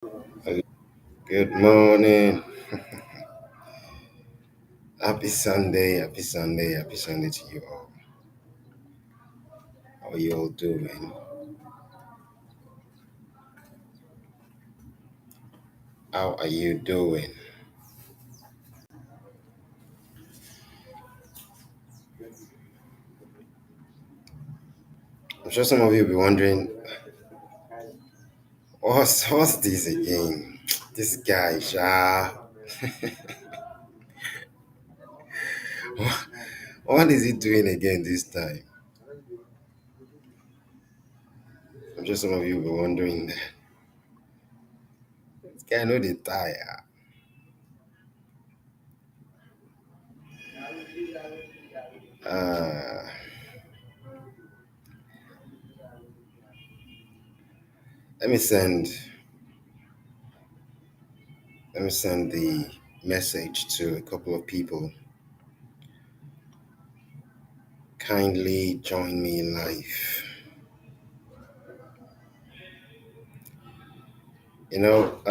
Good morning. Happy Sunday. Happy Sunday. Happy Sunday to you all. How are you all doing? How are you doing? I'm sure some of you will be wondering, what's this again? This guy, Sha. What is he doing again this time? I'm sure some of you will be wondering, this guy know the tire. Uh, let me send let me send the message to a couple of people. Kindly join me live. You know,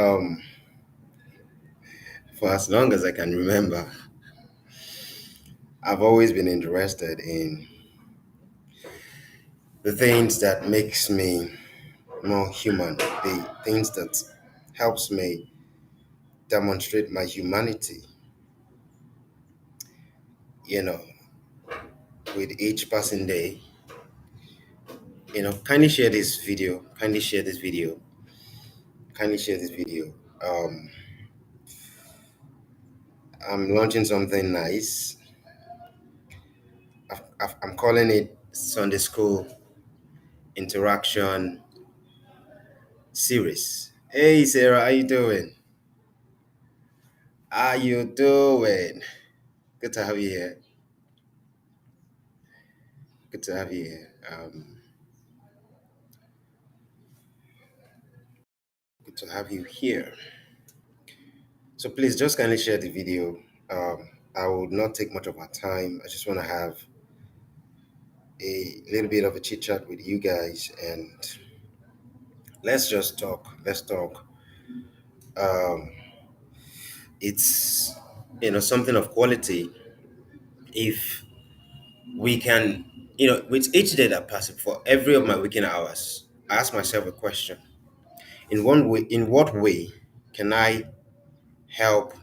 for as long as I can remember, I've always been interested in the things that makes me more human, the things that helps me demonstrate my humanity, you know, with each passing day. Kindly share this video, kindly share this video, kindly share this video. Um, I'm launching something nice. I'm calling it Sunday School Interaction Series. Hey Sarah, how you doing? How you doing? Good to have you here. Good to have you here. Good to have you here. So please just kindly share the video. I will not take much of our time. I just want to have a little bit of a chit chat with you guys, and let's just talk. Let's talk. Um, it's something of quality. If we can, with each day that passes, for every of my waking hours, I ask myself a question: in what way can I help?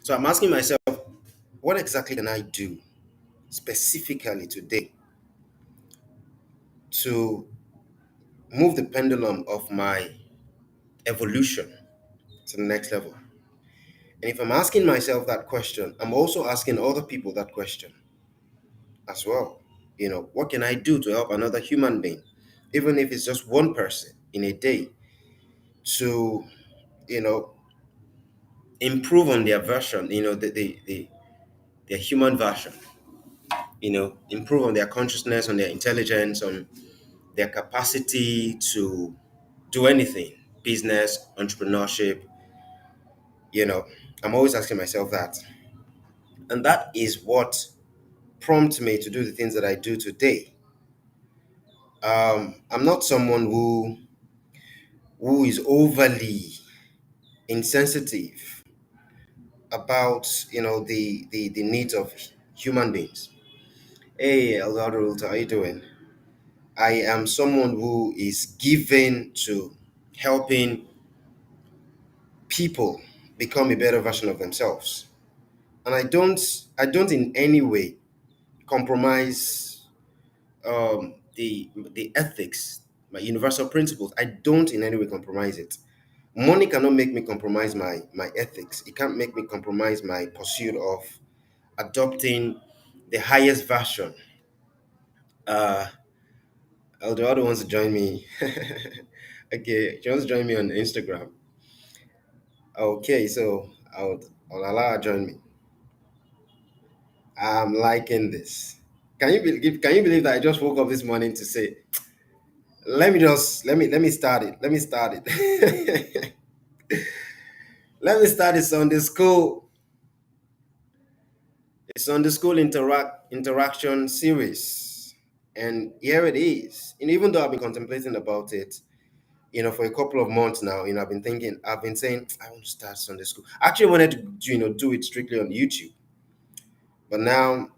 So I'm asking myself, what exactly can I do specifically today to move the pendulum of my evolution to the next level? And if I'm asking myself that question, I'm also asking other people that question as well. What can I do to help another human being, even if it's just one person in a day, to, you know, improve on their version, their human version, improve on their consciousness, on their intelligence, on their capacity to do anything, business, entrepreneurship. You know, I'm always asking myself that. And that is what prompts me to do the things that I do today. I'm not someone who is overly insensitive about the needs of human beings. Hey, Eldorado, how you doing? I am someone who is given to helping people become a better version of themselves, and I don't in any way compromise the ethics, my universal principles. I don't in any way compromise it. Money cannot make me compromise my ethics. It can't make me compromise my pursuit of adopting the highest version. uh Eldorado wants to join me. Okay, she wants to join me on Instagram. Okay, so I'll allow her to join me. I'm liking this. Can you believe that I just woke up this morning to say, let me start it. Let me start it. Let me start a Sunday school interaction series. And here it is. And even though I've been contemplating about it, for a couple of months now, I've been saying I want to start Sunday school. I actually wanted to, do it strictly on YouTube. But now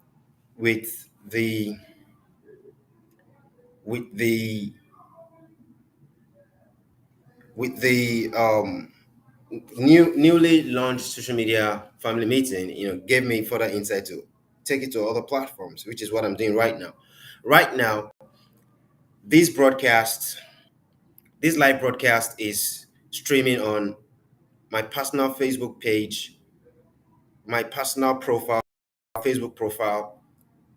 with the with the with the newly launched social media family meeting, gave me further insight to take it to other platforms, which is what I'm doing right now. Right now, this broadcast, this live broadcast is streaming on my personal Facebook page, my personal profile, Facebook profile,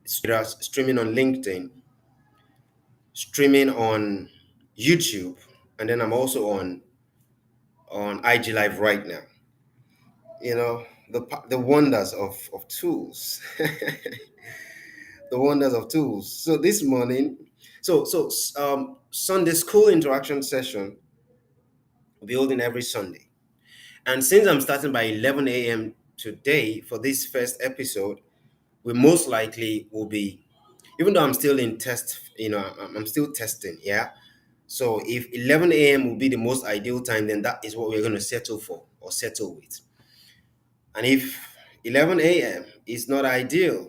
streaming on LinkedIn, streaming on YouTube, and then I'm also on IG Live right now. The wonders of tools, the wonders of tools. So this morning, Sunday school interaction session will be holding every Sunday, and since I'm starting by 11 a.m. today for this first episode, we most likely will be, even though I'm still in test, I'm still testing, yeah. So if 11 a.m. will be the most ideal time, then that is what we're going to settle for or settle with. And if 11 a.m. is not ideal,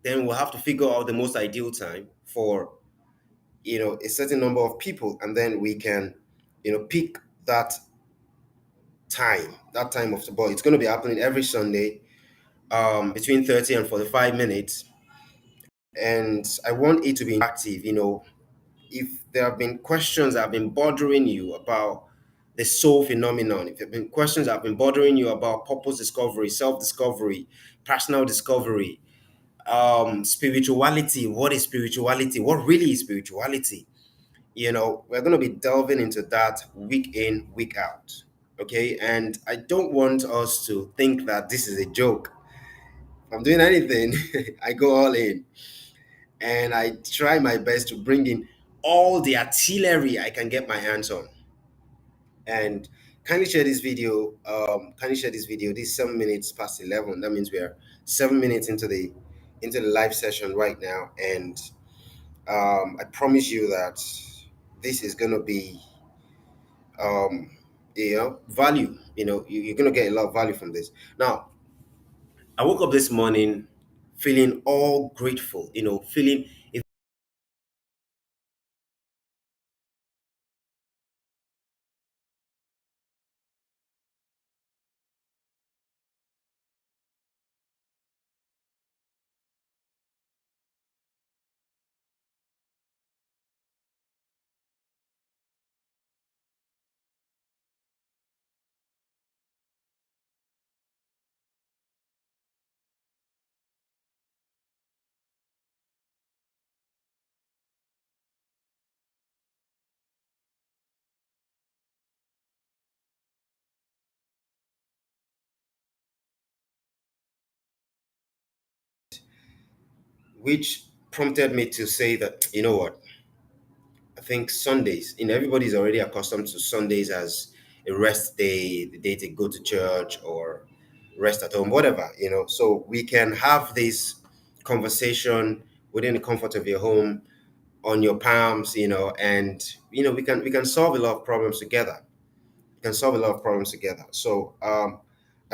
then we'll have to figure out the most ideal time for, a certain number of people, and then we can, pick that time of the ball. It's going to be happening every Sunday, between 30 and 45 minutes. And I want it to be active. If there have been questions that have been bothering you about the soul phenomenon, if there have been questions that have been bothering you about purpose discovery, self-discovery, personal discovery, spirituality, what is spirituality? What really is spirituality? We're going to be delving into that week in, week out. Okay. And I don't want us to think that this is a joke. If I'm doing anything, I go all in, and I try my best to bring in all the artillery I can get my hands on. And kindly share this video. Kindly share this video. This is 7 minutes past 11. That means we are 7 minutes into the live session right now, and I promise you that this is gonna be value. You're gonna get a lot of value from this. Now, I woke up this morning feeling all grateful. Feeling which prompted me to say that, you know what, I think Sundays, everybody's already accustomed to Sundays as a rest day, the day to go to church or rest at home, whatever. So we can have this conversation within the comfort of your home, on your palms, and we can solve a lot of problems together. We can solve a lot of problems together. So I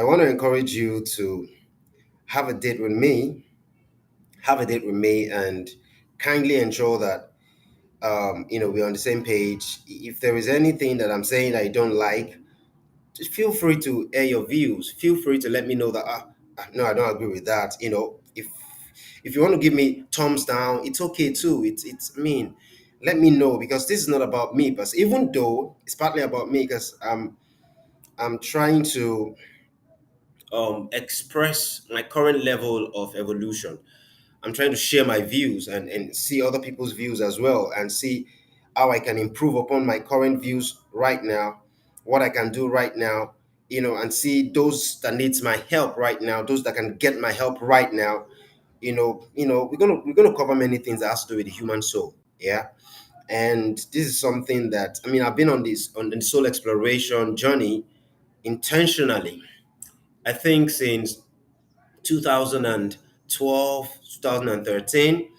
want to encourage you to have a date with me, and kindly ensure that we're on the same page. If there is anything that I'm saying that you don't like, just feel free to air your views. Feel free to let me know that no, I don't agree with that. If you want to give me thumbs down, it's okay too. It's let me know, because this is not about me, but even though it's partly about me, because I'm trying to express my current level of evolution. I'm trying to share my views and see other people's views as well, and see how I can improve upon my current views right now, what I can do right now, and see those that needs my help right now, those that can get my help right now, we're gonna cover many things that has to do with the human soul. Yeah, and this is something that I've been on the soul exploration journey intentionally. I think since 2012, 2013,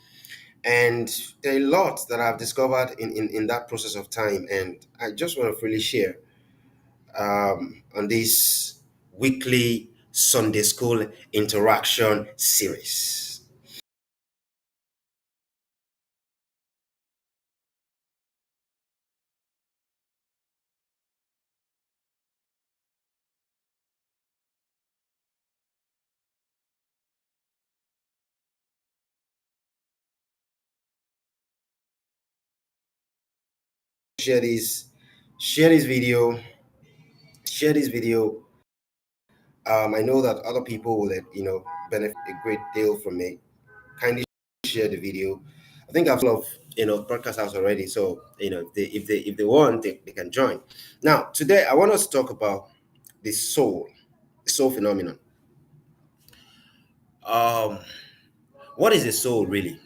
and there are a lot that I've discovered in that process of time, and I just want to freely share on this weekly Sunday school interaction series. Share this, share this video, share this video. I know that other people will, benefit a great deal from it. Kindly share the video. I think I've of broadcast house already, so if they want, they can join. Now, today I want us to talk about the soul phenomenon. Um, what is the soul really?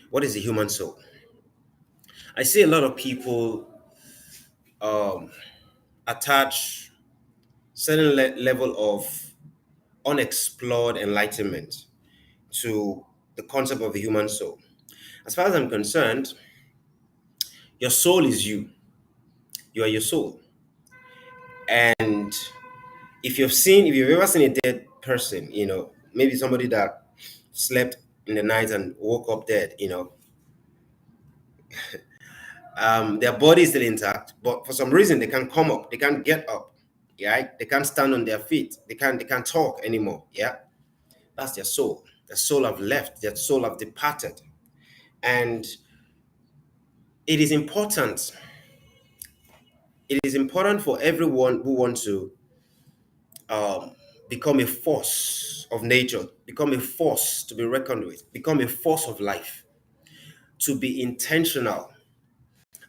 What is the human soul? I see a lot of people um, attach certain level of unexplored enlightenment to the concept of the human soul. As far as I'm concerned, your soul is you. You are your soul. And if you've ever seen a dead person, maybe somebody that slept in the night and woke up dead, their body is still intact, but for some reason they can't come up, they can't get up, yeah, they can't stand on their feet, they can't talk anymore, yeah. That's their soul. Their soul have left, their soul have departed. And it is important, it is important for everyone who wants to um, become a force of nature, become a force to be reckoned with, become a force of life, to be intentional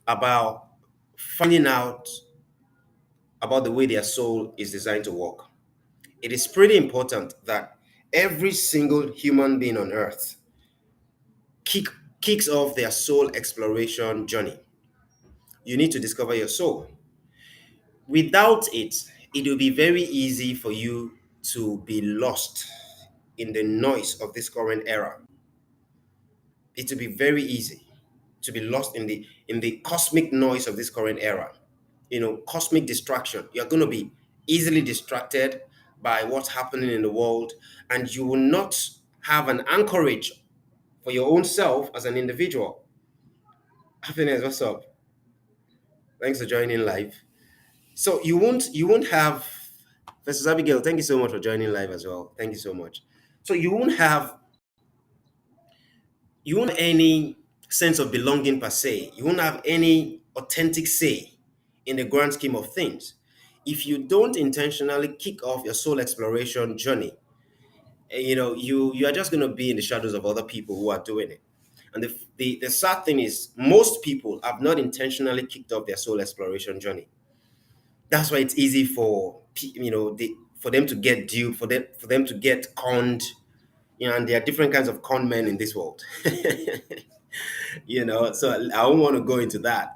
about finding out about the way their soul is designed to work. It is pretty important that every single human being on earth kick, kicks off their soul exploration journey. You need to discover your soul. Without it, it will be very easy for you to be lost in the noise of this current era. It will be very easy to be lost in the cosmic noise of this current era. Cosmic distraction. You're going to be easily distracted by what's happening in the world, and you will not have an anchorage for your own self as an individual. Happiness, what's up? Thanks for joining live. So you won't have versus Abigail. Thank you so much for joining live as well. Thank you so much. So you won't any sense of belonging per se. You won't have any authentic say in the grand scheme of things if you don't intentionally kick off your soul exploration journey. You are just going to be in the shadows of other people who are doing it. And the sad thing is, most people have not intentionally kicked off their soul exploration journey. That's why it's easy for for them to get duped, for them to get conned. And there are different kinds of con men in this world. So I don't want to go into that.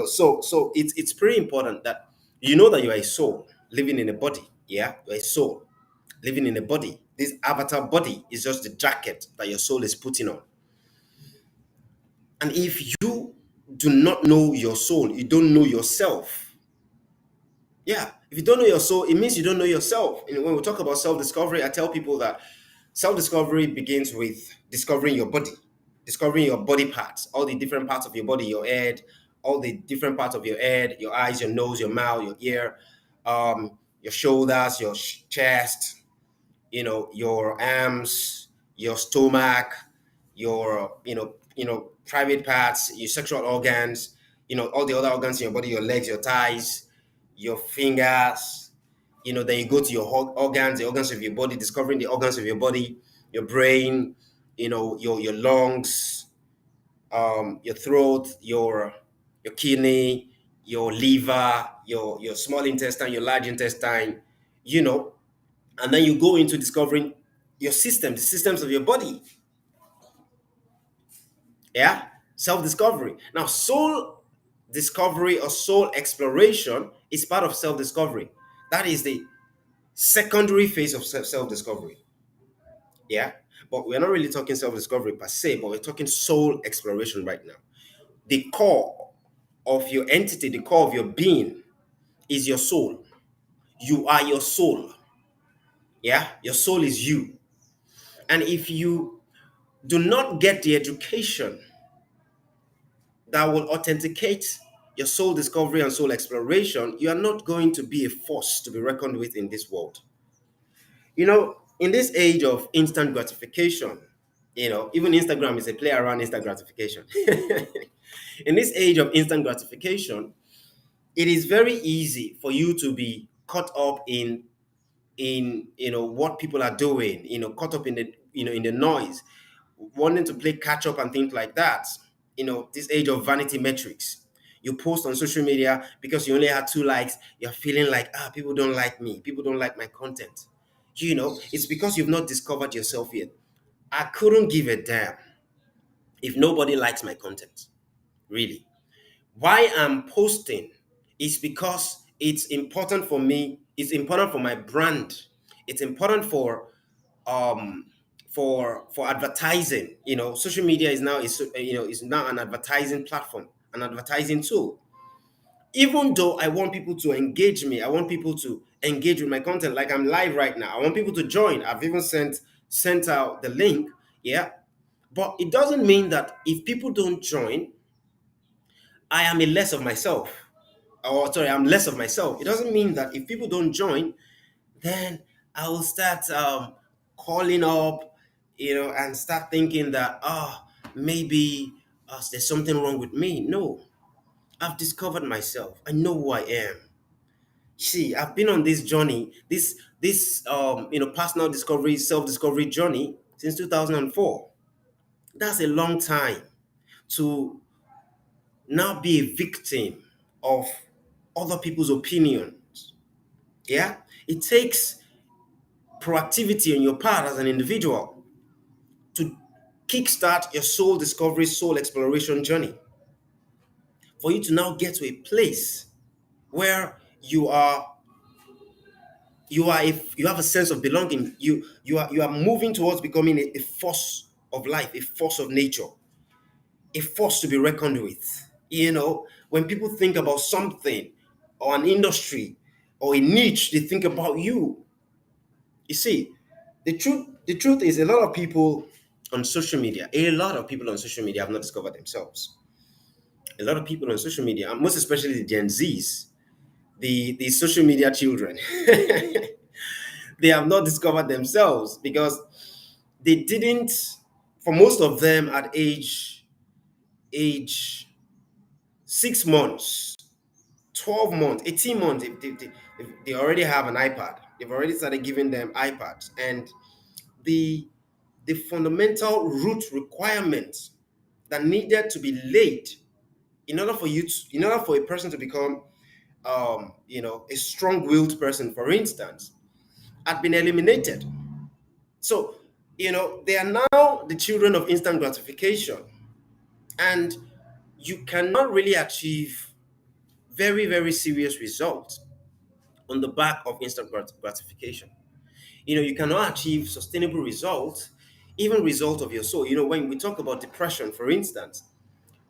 So it's pretty important that you know that you are a soul living in a body. Yeah, you're a soul living in a body. This avatar body is just the jacket that your soul is putting on. And if you do not know your soul, you don't know yourself. Yeah, if you don't know your soul, it means you don't know yourself. When we talk about self-discovery, I tell people that self-discovery begins with discovering your body, discovering your body parts, all the different parts of your body, your head, all the different parts of your head, your eyes, your nose, your mouth, your ear, your shoulders, your chest, your arms, your stomach, your private parts, your sexual organs, all the other organs in your body, your legs, your thighs, your fingers. Then you go to your organs, the organs of your body, discovering the organs of your body, your brain, your lungs, your throat, your kidney, your liver, your small intestine, your large intestine, you know and then you go into discovering your system, the systems of your body. Yeah, self-discovery. Now, soul discovery or soul exploration is part of self-discovery. That is the secondary phase of self-discovery. Yeah, but we're not really talking self-discovery per se, but we're talking soul exploration right now. The core of your entity, the core of your being is your soul. You are your soul. Yeah, your soul is you. And if you do not get the education that will authenticate your soul discovery and soul exploration, you are not going to be a force to be reckoned with in this world. In this age of instant gratification, even Instagram is a play around instant gratification. In this age of instant gratification, it is very easy for you to be caught up in what people are doing, caught up in the noise, wanting to play catch up and things like that. This age of vanity metrics. You post on social media because you only had 2 likes, you're feeling like, people don't like me, people don't like my content. It's because you've not discovered yourself yet. I couldn't give a damn if nobody likes my content, really. Why I'm posting is because it's important for me, it's important for my brand, it's important um for advertising. Social media is now an advertising platform, an advertising tool. Even though I want people to engage me, I want people to engage with my content, like I'm live right now. I want people to join. I've even sent out the link. Yeah, but it doesn't mean that if people don't join, I am a less of myself. Or sorry, I'm less of myself. It doesn't mean that if people don't join, then I will start calling up, and start thinking that maybe there's something wrong with me. No, I've discovered myself. I know who I am. See, I've been on this journey, this personal discovery, self-discovery journey since 2004. That's a long time to now be a victim of other people's opinions. Yeah, it takes proactivity on your part as an individual to kickstart your soul discovery, soul exploration journey. For you to now get to a place where you have a sense of belonging. You are moving towards becoming a force of life, a force of nature, a force to be reckoned with. When people think about something or an industry or a niche, they think about you. You see, the truth is, a lot of people on social media have not discovered themselves. A lot of people on social media, and most especially the Gen Zs, the social media children, they have not discovered themselves because they didn't. For most of them, at age 6 months, 12 months, 18 months, they already have an iPad. They've already started giving them iPads, and the the fundamental root requirements that needed to be laid in order for a person to become a strong-willed person, for instance, had been eliminated. So, they are now the children of instant gratification, and you cannot really achieve very, very serious results on the back of instant gratification. You cannot achieve sustainable results, even result of your soul. When we talk about depression, for instance,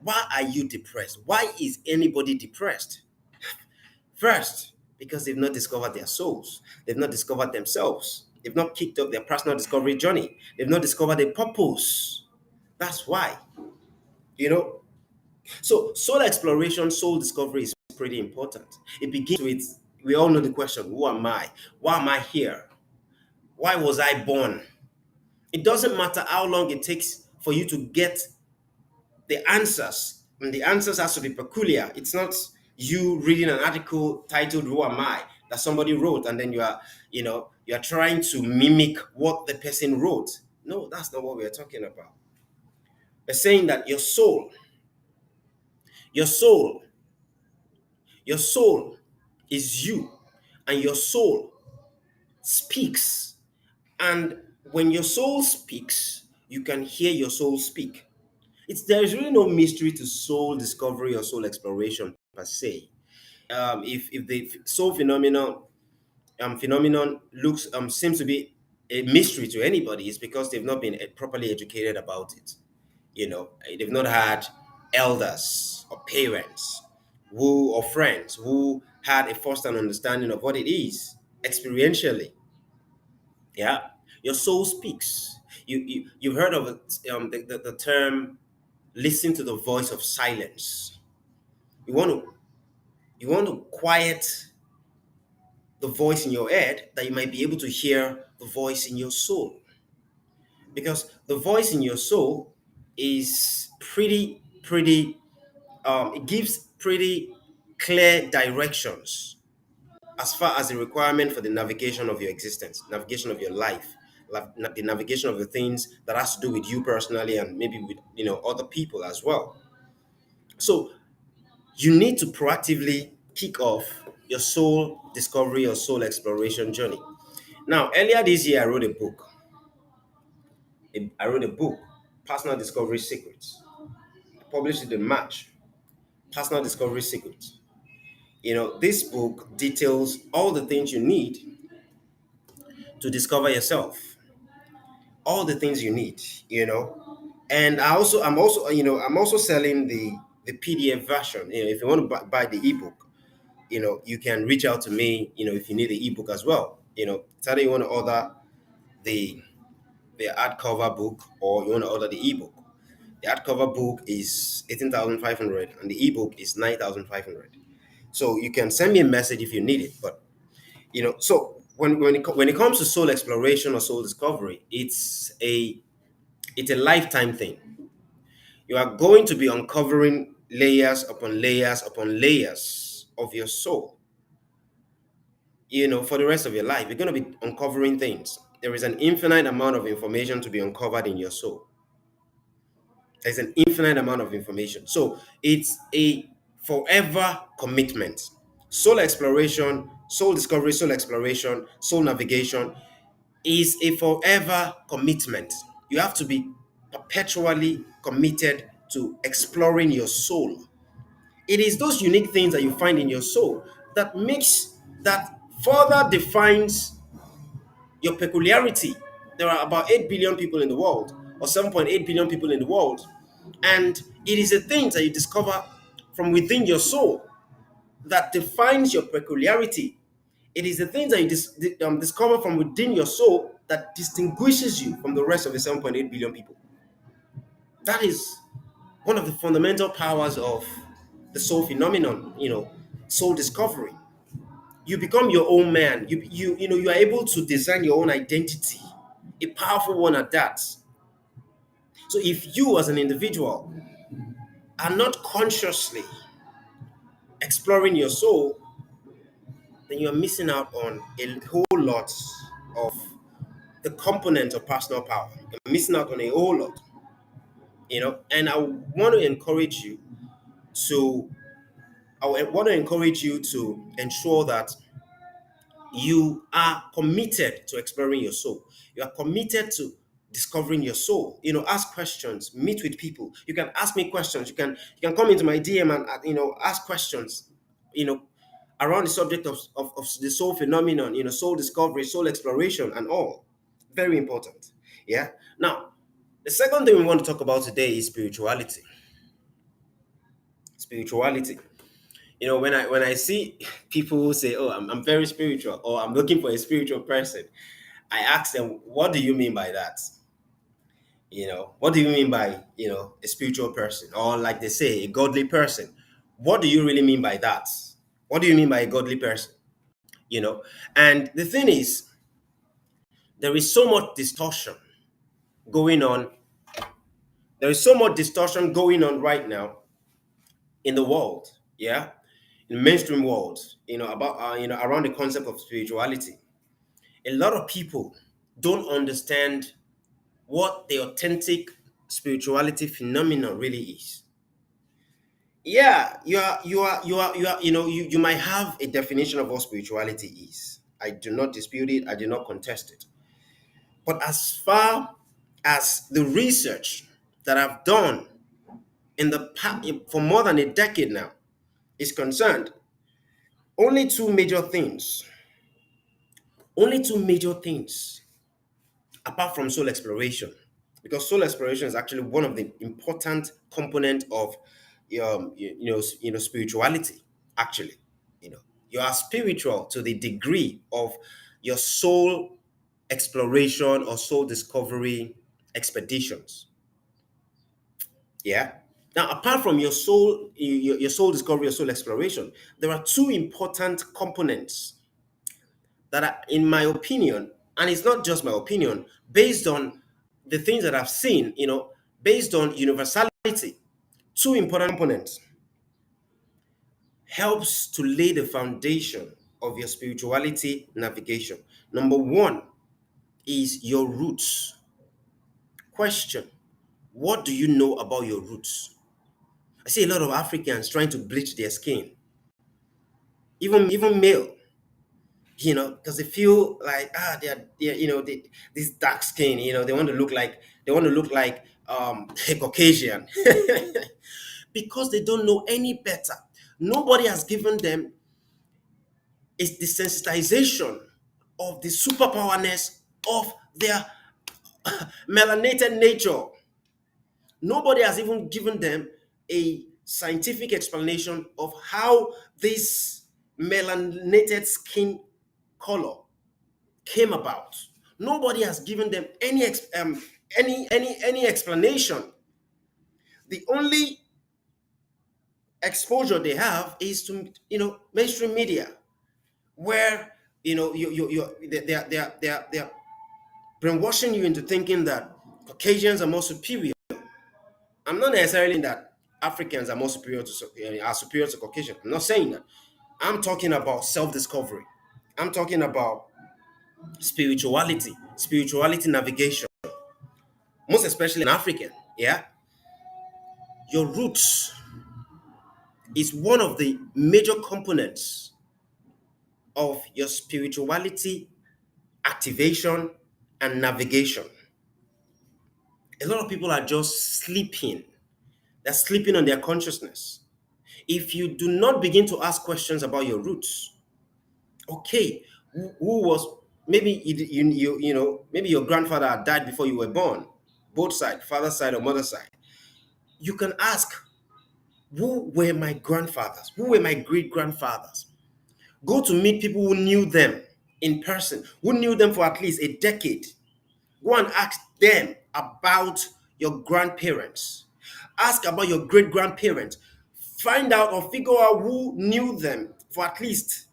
why are you depressed? Why is anybody depressed? First, because they've not discovered their souls. They've not discovered themselves. They've not kicked up their personal discovery journey. They've not discovered a purpose. That's why. You know. So soul exploration, soul discovery is pretty important. It begins with, we all know the question, who am I? Why am I here? Why was I born? It doesn't matter how long it takes for you to get the answers, and the answers has to be peculiar. It's not you reading an article titled "Who Am I?" that somebody wrote, and then you are trying to mimic what the person wrote. No, that's not what we're talking about. We're saying that your soul, your soul is you, and your soul speaks. And When your soul speaks, you can hear your soul speak. There is really no mystery to soul discovery or soul exploration per se. If the soul phenomenon looks seems to be a mystery to anybody, it's because they've not been properly educated about it. They've not had elders or parents or friends who had a first-hand understanding of what it is experientially. Yeah, your soul speaks. You've heard of it, the term listen to the voice of silence. You want to you want to quiet the voice in your head that you might be able to hear the voice in your soul, because the voice in your soul is pretty it gives pretty clear directions as far as the requirement for the navigation of your existence, navigation of your life, the navigation of the things that has to do with you personally and maybe with other people as well. So you need to proactively kick off your soul discovery or soul exploration journey. Now, earlier this year, I wrote a book, Personal Discovery Secrets. I published it in March. Personal Discovery Secrets. This book details all the things you need to discover yourself, all the things you need, and I'm also selling the PDF version. If you want to buy the ebook, you can reach out to me, if you need the ebook as well. Tell you want to order the hardcover book or you want to order the ebook. The hardcover book is 18,500 and the ebook is 9,500. So you can send me a message if you need it. But so when it comes to soul exploration or soul discovery, it's a lifetime thing. You are going to be uncovering layers upon layers upon layers of your soul, for the rest of your life. You're going to be uncovering things. There is an infinite amount of information to be uncovered in your soul. There's an infinite amount of information. So it's a forever commitment. Soul exploration, soul discovery, soul exploration, soul navigation is a forever commitment. You have to be perpetually committed to exploring your soul. It is those unique things that you find in your soul that further defines your peculiarity. There are about 8 billion people in the world, or 7.8 billion people in the world. And it is the things that you discover from within your soul that defines your peculiarity. It is the things that you discover from within your soul that distinguishes you from the rest of the 7.8 billion people. That is one of the fundamental powers of the soul phenomenon, soul discovery. You become your own man. You are able to design your own identity, a powerful one at that. So if you as an individual are not consciously exploring your soul, then you're missing out on a whole lot of the component of personal power. You're missing out on a whole lot, And to I want to encourage you to ensure that you are committed to exploring your soul. You are committed to discovering your soul. Ask questions, meet with people. You can ask me questions. You can come into my DM and ask questions. You know, around the subject of the soul phenomenon. Soul discovery, soul exploration, and all. Very important. Yeah. Now, the second thing we want to talk about today is spirituality. Spirituality. When I see people who say, "Oh, I'm very spiritual," or "I'm looking for a spiritual person," I ask them, "What do you mean by that?" What do you mean by a spiritual person, or like they say, a godly person? What do you really mean by that? What do you mean by a godly person? You know, and the thing is, there is so much distortion going on. There is so much distortion going on right now in the world. Yeah, in the mainstream world. About around the concept of spirituality. A lot of people don't understand what the authentic spirituality phenomenon really is. Yeah, you might have a definition of what spirituality is. I do not dispute it, I do not contest it. But as far as the research that I've done in the past for more than a decade now is concerned, only two major things, only two major things apart from soul exploration, because soul exploration is actually one of the important component of spirituality. Actually, you know, you are spiritual to the degree of your soul exploration or soul discovery expeditions. Yeah. Now, apart from your soul discovery, your soul exploration, there are two important components that are, in my opinion, and it's not just my opinion, based on the things that I've seen, based on universality, two important components helps to lay the foundation of your spirituality navigation. Number one is your roots. Question: what do you know about your roots? I see a lot of Africans trying to bleach their skin, even male, because they feel like they're this dark skin, they want to look like a Caucasian because they don't know any better. Nobody has given them is the sensitization of the superpowerness of their melanated nature. Nobody has even given them a scientific explanation of how this melanated skin color came about. Nobody has given them any explanation. The only exposure they have is to mainstream media, where they're brainwashing you into thinking that Caucasians are more superior. I'm not necessarily in that Africans are more superior are superior to Caucasians. I'm not saying that. I'm talking about self-discovery. I'm talking about spirituality navigation, most especially in African. Yeah, your roots is one of the major components of your spirituality activation and navigation. A lot of people are just sleeping. They're sleeping on their consciousness. If you do not begin to ask questions about your roots, okay, who was maybe maybe your grandfather had died before you were born, both sides, father side or mother side. You can ask, who were my grandfathers? Who were my great grandfathers? Go to meet people who knew them in person, who knew them for at least a decade. Go and ask them about your grandparents. Ask about your great grandparents. Find out or figure out who knew them for at least,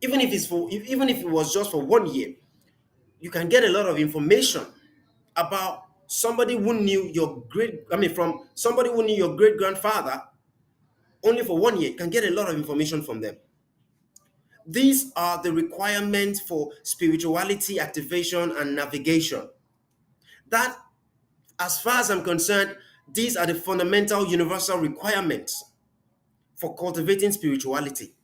even if it was just for 1 year. You can get a lot of information about somebody who knew from somebody who knew your great grandfather only for 1 year. You can get a lot of information from them. These are the requirements for spirituality activation and navigation. That, as far as I'm concerned, these are the fundamental universal requirements for cultivating spirituality.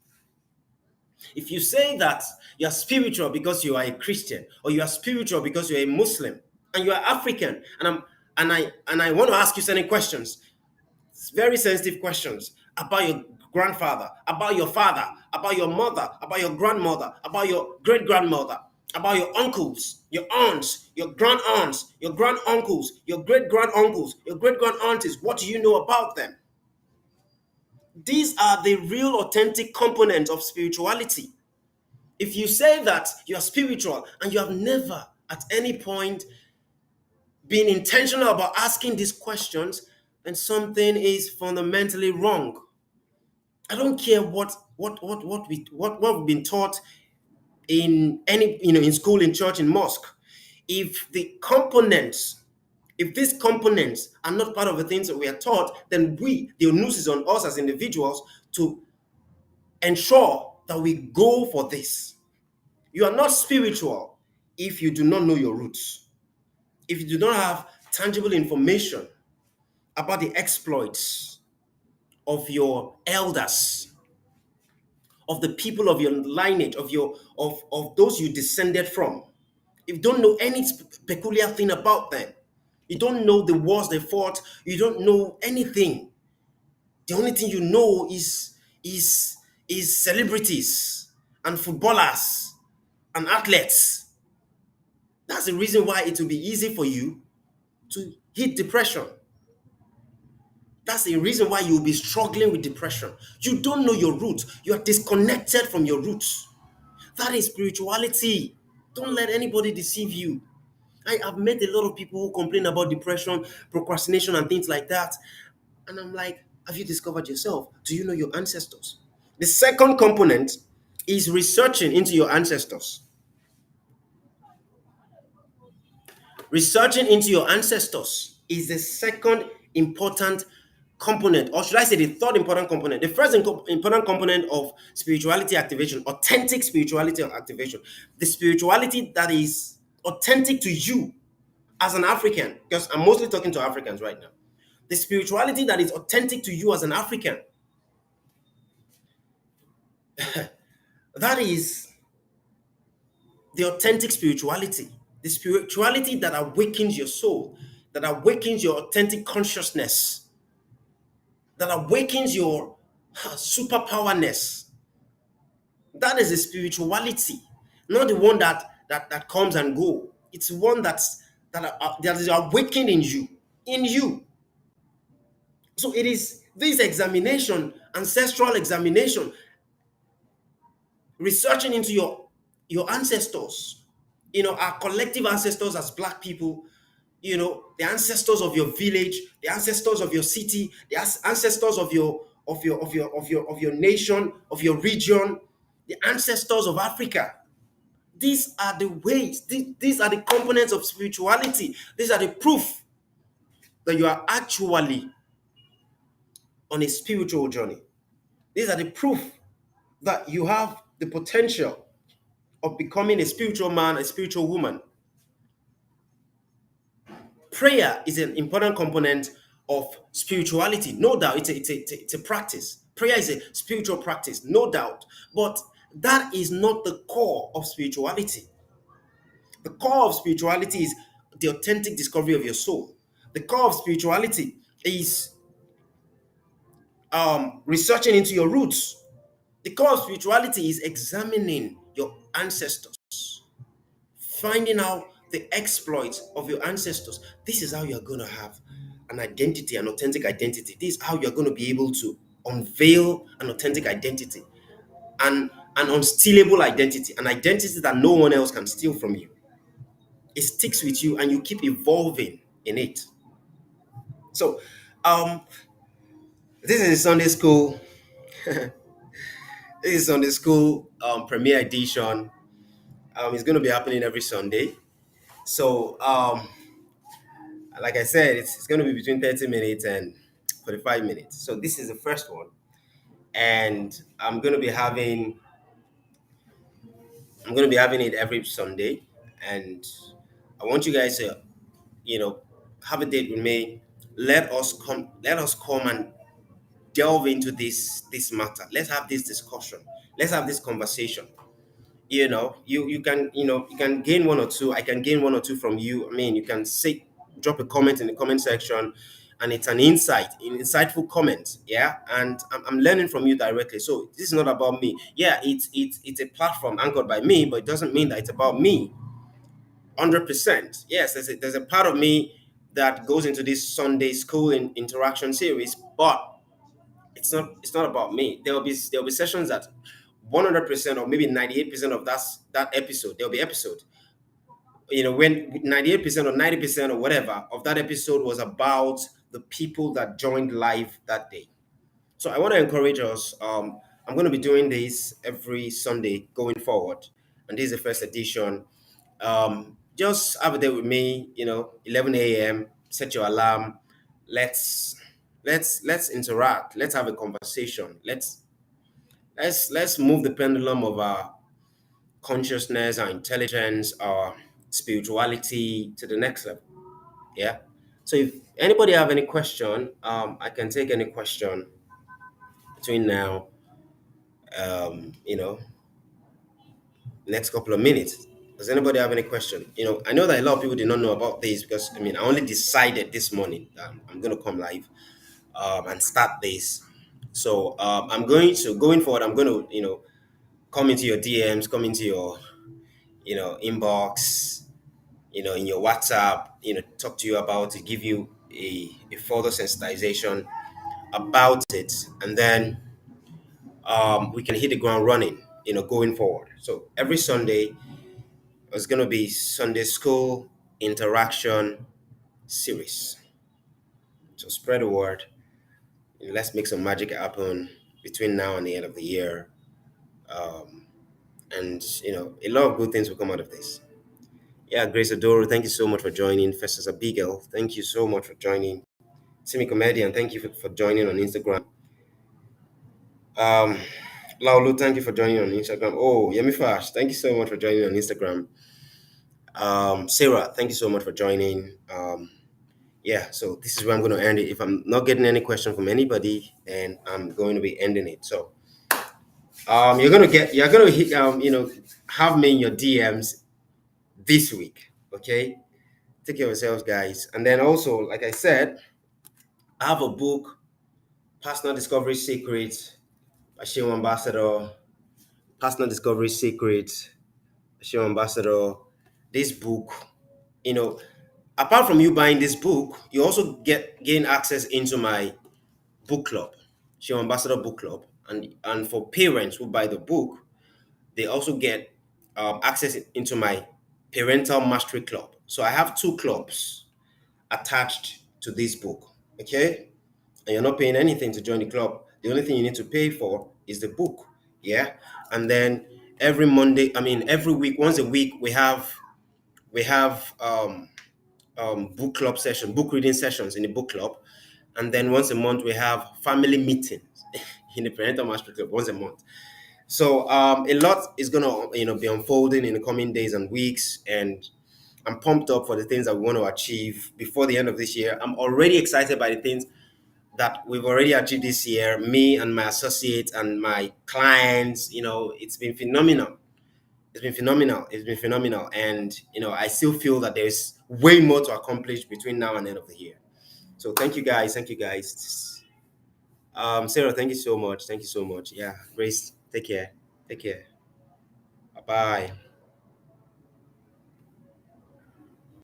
If you say that you are spiritual because you are a Christian, or you are spiritual because you're a Muslim, and you are African, and I want to ask you certain questions, very sensitive questions about your grandfather, about your father, about your mother, about your grandmother, about your great grandmother, about your uncles, your aunts, your grand aunts, your grand uncles, your great grand uncles, your great grand aunties. What do you know about them? These are the real authentic components of spirituality. If you say that you are spiritual and you have never at any point been intentional about asking these questions, then something is fundamentally wrong. I don't care what we've been taught in any in school, in church, in mosque. If these components are not part of the things that we are taught, then the onus is on us as individuals to ensure that we go for this. You are not spiritual if you do not know your roots. If you do not have tangible information about the exploits of your elders, of the people of your lineage, of those you descended from, If you don't know any peculiar thing about them, you don't know the wars they fought, you don't know anything. The only thing you know is is celebrities and footballers and athletes. That's the reason why it will be easy for you to hit depression. That's the reason why you'll be struggling with depression. You don't know your roots. You are disconnected from your roots. That is spirituality. Don't let anybody deceive you. I have met a lot of people who complain about depression, procrastination, and things like that. And I'm like, have you discovered yourself? Do you know your ancestors? The second component is researching into your ancestors. Researching into your ancestors is the second important component, or should I say the third important component? The first important component of spirituality activation, authentic spirituality activation, the spirituality that is authentic to you as an African, because I'm mostly talking to Africans right now. The spirituality that is authentic to you as an African, that is the authentic spirituality, the spirituality that awakens your soul, that awakens your authentic consciousness, that awakens your superpowerness. That is a spirituality, not the one that comes and go. It's one that is awakened in you, in you. So it is this examination, ancestral examination, researching into your ancestors, our collective ancestors as Black people, the ancestors of your village, the ancestors of your city, the ancestors of your nation, of your region, the ancestors of Africa. These are the ways, these are the components of spirituality. These are the proof that you are actually on a spiritual journey. These are the proof that you have the potential of becoming a spiritual man, a spiritual woman. Prayer is an important component of spirituality. No doubt, it's a practice. Prayer is a spiritual practice, no doubt. But that is not the core of spirituality. The core of spirituality is the authentic discovery of your soul. The core of spirituality is researching into your roots. The core of spirituality is examining your ancestors, finding out the exploits of your ancestors. This is how you're going to have an identity, an authentic identity. This is how you're going to be able to unveil an authentic identity, and an unstealable identity, an identity that no one else can steal from you. It sticks with you and you keep evolving in it. So, um, this is Sunday school. This is Sunday school premiere edition. It's going to be happening every Sunday. So, like I said, it's going to be between 30 minutes and 45 minutes. So this is the first one, and I'm going to be having it every Sunday, and I want you guys to, you know, have a date with me. Let us come and delve into this matter. Let's have this discussion. Let's have this conversation. You can gain one or two. I can gain one or two from you. I mean, you can say, drop a comment in the comment section, and it's an insightful comment. Yeah, and I'm learning from you directly. So this is not about me. Yeah, it's a platform anchored by me, but it doesn't mean that it's about me. 100%. Yes, there's a part of me that goes into this Sunday school interaction series, but it's not about me. There'll be sessions that 100% or maybe 98% of that episode, there'll be episode. When 98% or 90% or whatever of that episode was about the people that joined live that day. So I want to encourage us. I'm going to be doing this every Sunday going forward, and this is the first edition. Just have a day with me. 11 a.m. Set your alarm. Let's interact. Let's have a conversation. Let's move the pendulum of our consciousness, our intelligence, our spirituality to the next level. Yeah. So if anybody have any question, I can take any question between now, um, you know, next couple of minutes. Does anybody have any question? I know that a lot of people did not know about this because I only decided this morning that I'm going to come live and start this. So I'm going forward. I'm going to come into your DMs, come into your inbox, in your WhatsApp, talk to you about it, give you a further sensitization about it, and then we can hit the ground running, going forward. So every Sunday it's going to be Sunday school interaction series. So spread the word. Let's make some magic happen between now and the end of the year. Um, and a lot of good things will come out of this. Yeah, Grace Adoro, thank you so much for joining. Festus Abigail, thank you so much for joining. Simi Comedian, thank you for joining on Instagram. Um, Laulu, thank you for joining on Instagram. Oh, Yemi Fash, thank you so much for joining on Instagram. Sarah, thank you so much for joining. Yeah, so this is where I'm going to end it. If I'm not getting any question from anybody, then I'm going to be ending it. So, you're gonna hit, have me in your DMs this week. Okay, take care of yourselves, guys. And then also, like I said, I have a book, Personal Discovery Secrets by Sheo Ambassador. Personal Discovery Secrets, Sheo Ambassador. This book, you know, apart from you buying this book, you also gain access into my book club, Sheo Ambassador Book Club, and for parents who buy the book, they also get access into my Parental Mastery Club. So I have two clubs attached to this book. Okay, and you're not paying anything to join the club. The only thing you need to pay for is the book. Yeah, and then every Monday, every week, once a week, we have book club session, book reading sessions in the book club, and then once a month we have family meetings in the Parental Mastery Club once a month. So a lot is gonna be unfolding in the coming days and weeks, and I'm pumped up for the things that we want to achieve before the end of this year. I'm already excited by the things that we've already achieved this year. Me and my associates and my clients, it's been phenomenal. It's been phenomenal. It's been phenomenal, and I still feel that there's way more to accomplish between now and the end of the year. So thank you guys. Thank you guys. Sarah, thank you so much. Thank you so much. Yeah, Grace, take care. Take care. Bye bye.